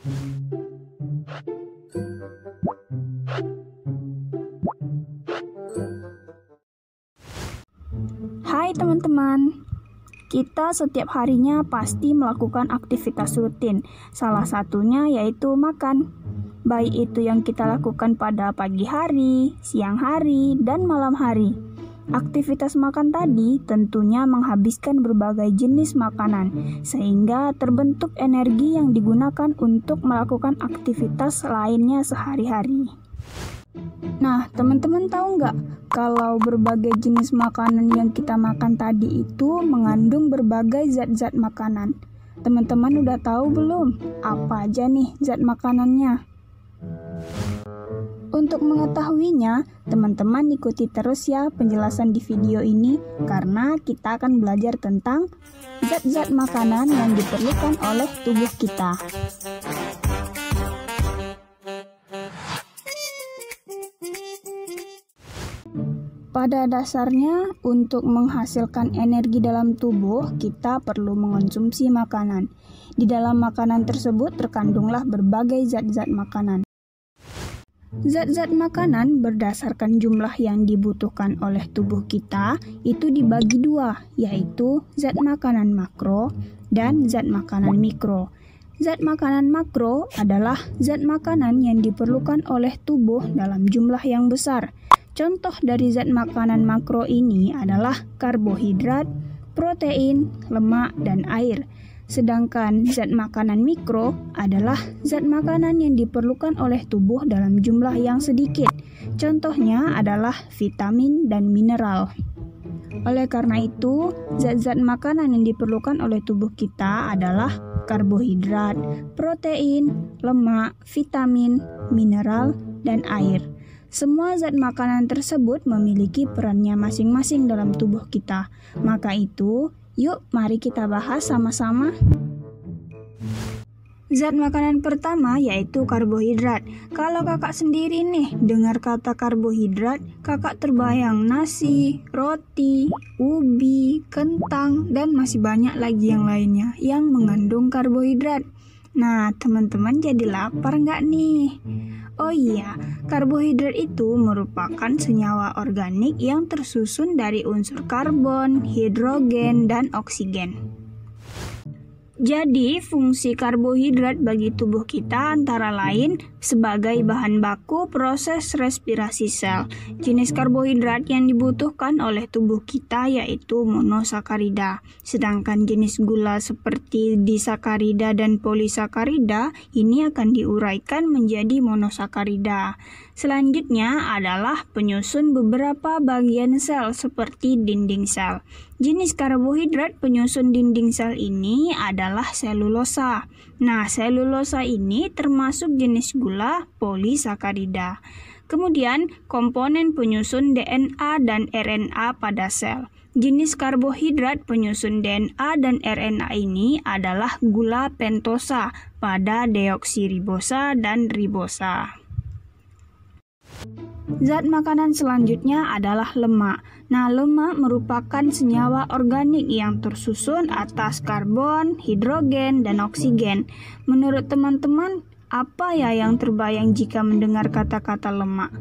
Hai teman-teman, kita setiap harinya pasti melakukan aktivitas rutin. Salah satunya yaitu makan. Baik itu yang kita lakukan pada pagi hari, siang hari, dan malam hari. Aktivitas makan tadi tentunya menghabiskan berbagai jenis makanan, sehingga terbentuk energi yang digunakan untuk melakukan aktivitas lainnya sehari-hari. Nah, teman-teman tahu nggak kalau berbagai jenis makanan yang kita makan tadi itu mengandung berbagai zat-zat makanan? Teman-teman udah tahu belum? Apa aja nih zat makanannya? Untuk mengetahuinya, teman-teman ikuti terus ya penjelasan di video ini karena kita akan belajar tentang zat-zat makanan yang diperlukan oleh tubuh kita. Pada dasarnya, untuk menghasilkan energi dalam tubuh, kita perlu mengonsumsi makanan. Di dalam makanan tersebut terkandunglah berbagai zat-zat makanan. Zat-zat makanan berdasarkan jumlah yang dibutuhkan oleh tubuh kita itu dibagi dua, yaitu zat makanan makro dan zat makanan mikro. Zat makanan makro adalah zat makanan yang diperlukan oleh tubuh dalam jumlah yang besar. Contoh dari zat makanan makro ini adalah karbohidrat, protein, lemak, dan air. Sedangkan zat makanan mikro adalah zat makanan yang diperlukan oleh tubuh dalam jumlah yang sedikit. Contohnya adalah vitamin dan mineral. Oleh karena itu, zat-zat makanan yang diperlukan oleh tubuh kita adalah karbohidrat, protein, lemak, vitamin, mineral, dan air. Semua zat makanan tersebut memiliki perannya masing-masing dalam tubuh kita. Maka itu, yuk mari kita bahas sama-sama. Zat makanan pertama yaitu karbohidrat. Kalau kakak sendiri nih dengar kata karbohidrat, kakak terbayang nasi, roti, ubi, kentang, dan masih banyak lagi yang lainnya yang mengandung karbohidrat. Nah, teman-teman jadi lapar nggak nih? Oh iya, karbohidrat itu merupakan senyawa organik yang tersusun dari unsur karbon, hidrogen, dan oksigen. Jadi, fungsi karbohidrat bagi tubuh kita antara lain sebagai bahan baku proses respirasi sel. Jenis karbohidrat yang dibutuhkan oleh tubuh kita yaitu monosakarida. Sedangkan jenis gula seperti disakarida dan polisakarida ini akan diuraikan menjadi monosakarida. Selanjutnya adalah penyusun beberapa bagian sel seperti dinding sel. Jenis karbohidrat penyusun dinding sel ini adalah selulosa. Nah, selulosa ini termasuk jenis gula polisakarida. Kemudian, komponen penyusun DNA dan RNA pada sel. Jenis karbohidrat penyusun DNA dan RNA ini adalah gula pentosa pada deoksiribosa dan ribosa. Zat makanan selanjutnya adalah lemak. Nah, lemak merupakan senyawa organik yang tersusun atas karbon, hidrogen, dan oksigen. Menurut teman-teman, apa ya yang terbayang jika mendengar kata-kata lemak?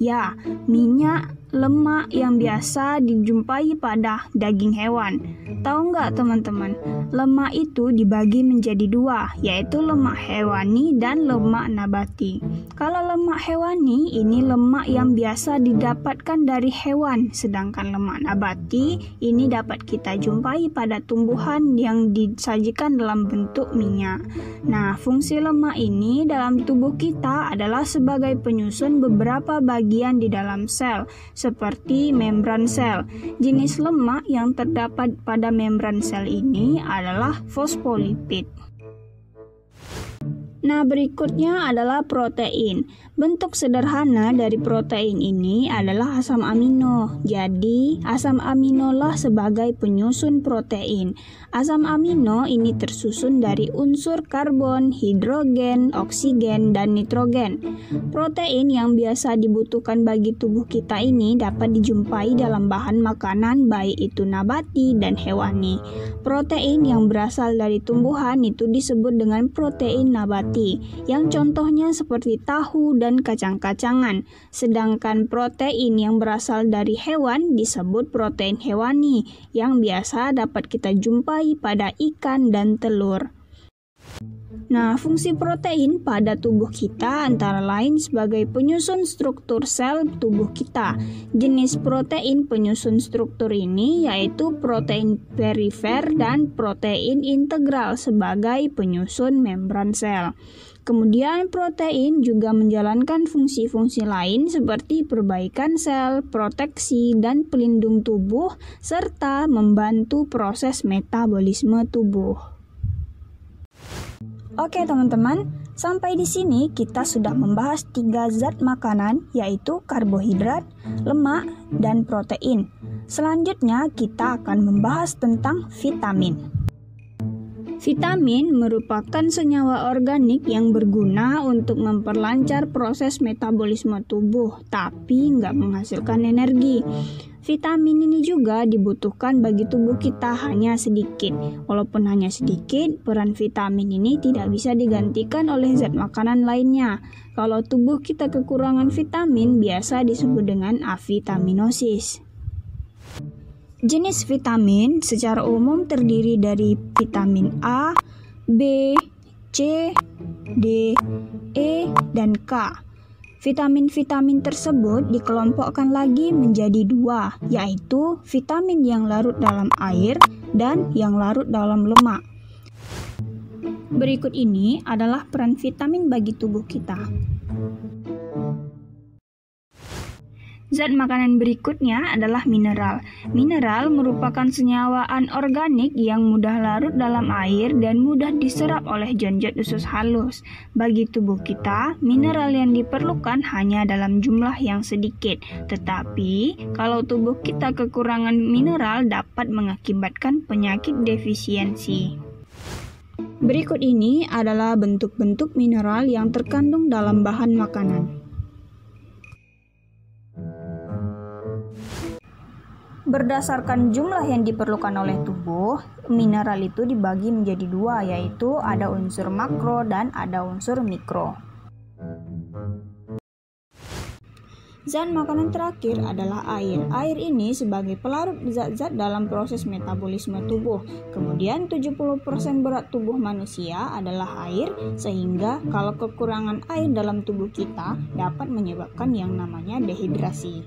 Ya, minyak, lemak yang biasa dijumpai pada daging hewan. Tahu nggak teman-teman? Lemak itu dibagi menjadi dua, yaitu lemak hewani dan lemak nabati. Kalau lemak hewani, ini lemak yang biasa didapatkan dari hewan, sedangkan lemak nabati ini dapat kita jumpai pada tumbuhan yang disajikan dalam bentuk minyak. Nah, fungsi lemak ini dalam tubuh kita adalah sebagai penyusun beberapa bagian di dalam sel, seperti membran sel. Jenis lemak yang terdapat pada membran sel ini adalah fosfolipid. Nah, berikutnya adalah protein. Bentuk sederhana dari protein ini adalah asam amino. Jadi, asam amino lah sebagai penyusun protein. Asam amino ini tersusun dari unsur karbon, hidrogen, oksigen, dan nitrogen. Protein yang biasa dibutuhkan bagi tubuh kita ini dapat dijumpai dalam bahan makanan baik itu nabati dan hewani. Protein yang berasal dari tumbuhan itu disebut dengan protein nabati, yang contohnya seperti tahu dan kacang-kacangan. Sedangkan protein yang berasal dari hewan disebut protein hewani, yang biasa dapat kita jumpai pada ikan dan telur. Nah, fungsi protein pada tubuh kita antara lain sebagai penyusun struktur sel tubuh kita. Jenis protein penyusun struktur ini yaitu protein perifer dan protein integral sebagai penyusun membran sel. Kemudian protein juga menjalankan fungsi-fungsi lain seperti perbaikan sel, proteksi, dan pelindung tubuh, serta membantu proses metabolisme tubuh. Oke teman-teman, sampai di sini kita sudah membahas 3 zat makanan yaitu karbohidrat, lemak, dan protein. Selanjutnya kita akan membahas tentang vitamin. Vitamin merupakan senyawa organik yang berguna untuk memperlancar proses metabolisme tubuh, tapi nggak menghasilkan energi. Vitamin ini juga dibutuhkan bagi tubuh kita hanya sedikit. Walaupun hanya sedikit, peran vitamin ini tidak bisa digantikan oleh zat makanan lainnya. Kalau tubuh kita kekurangan vitamin, biasa disebut dengan avitaminosis. Jenis vitamin secara umum terdiri dari vitamin A, B, C, D, E, dan K. Vitamin-vitamin tersebut dikelompokkan lagi menjadi 2, yaitu vitamin yang larut dalam air dan yang larut dalam lemak. Berikut ini adalah peran vitamin bagi tubuh kita. Zat makanan berikutnya adalah mineral. Mineral merupakan senyawa anorganik yang mudah larut dalam air dan mudah diserap oleh jonjot usus halus. Bagi tubuh kita, mineral yang diperlukan hanya dalam jumlah yang sedikit. Tetapi, kalau tubuh kita kekurangan mineral dapat mengakibatkan penyakit defisiensi. Berikut ini adalah bentuk-bentuk mineral yang terkandung dalam bahan makanan. Berdasarkan jumlah yang diperlukan oleh tubuh, mineral itu dibagi menjadi 2, yaitu ada unsur makro dan ada unsur mikro. Zat makanan terakhir adalah air. Air ini sebagai pelarut zat-zat dalam proses metabolisme tubuh. Kemudian 70% berat tubuh manusia adalah air, sehingga kalau kekurangan air dalam tubuh kita dapat menyebabkan yang namanya dehidrasi.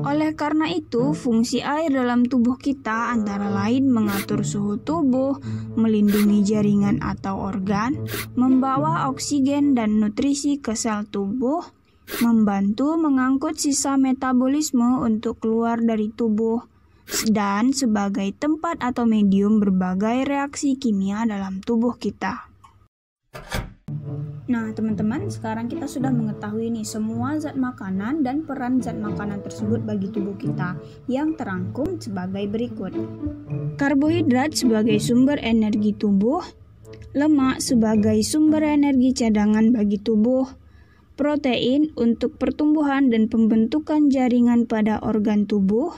Oleh karena itu, fungsi air dalam tubuh kita antara lain mengatur suhu tubuh, melindungi jaringan atau organ, membawa oksigen dan nutrisi ke sel tubuh, membantu mengangkut sisa metabolisme untuk keluar dari tubuh, dan sebagai tempat atau medium berbagai reaksi kimia dalam tubuh kita. Nah teman-teman, sekarang kita sudah mengetahui nih semua zat makanan dan peran zat makanan tersebut bagi tubuh kita yang terangkum sebagai berikut. Karbohidrat sebagai sumber energi tubuh, lemak sebagai sumber energi cadangan bagi tubuh, protein untuk pertumbuhan dan pembentukan jaringan pada organ tubuh,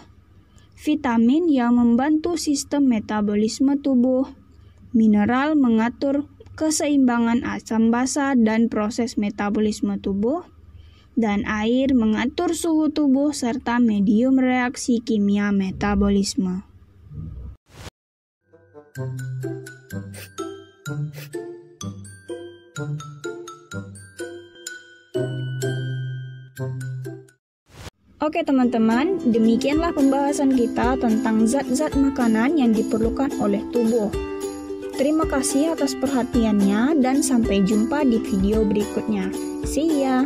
vitamin yang membantu sistem metabolisme tubuh, mineral mengatur keseimbangan asam basa dan proses metabolisme tubuh, dan air mengatur suhu tubuh serta medium reaksi kimia metabolisme. Oke teman-teman, demikianlah pembahasan kita tentang zat-zat makanan yang diperlukan oleh tubuh. Terima kasih atas perhatiannya dan sampai jumpa di video berikutnya. See ya!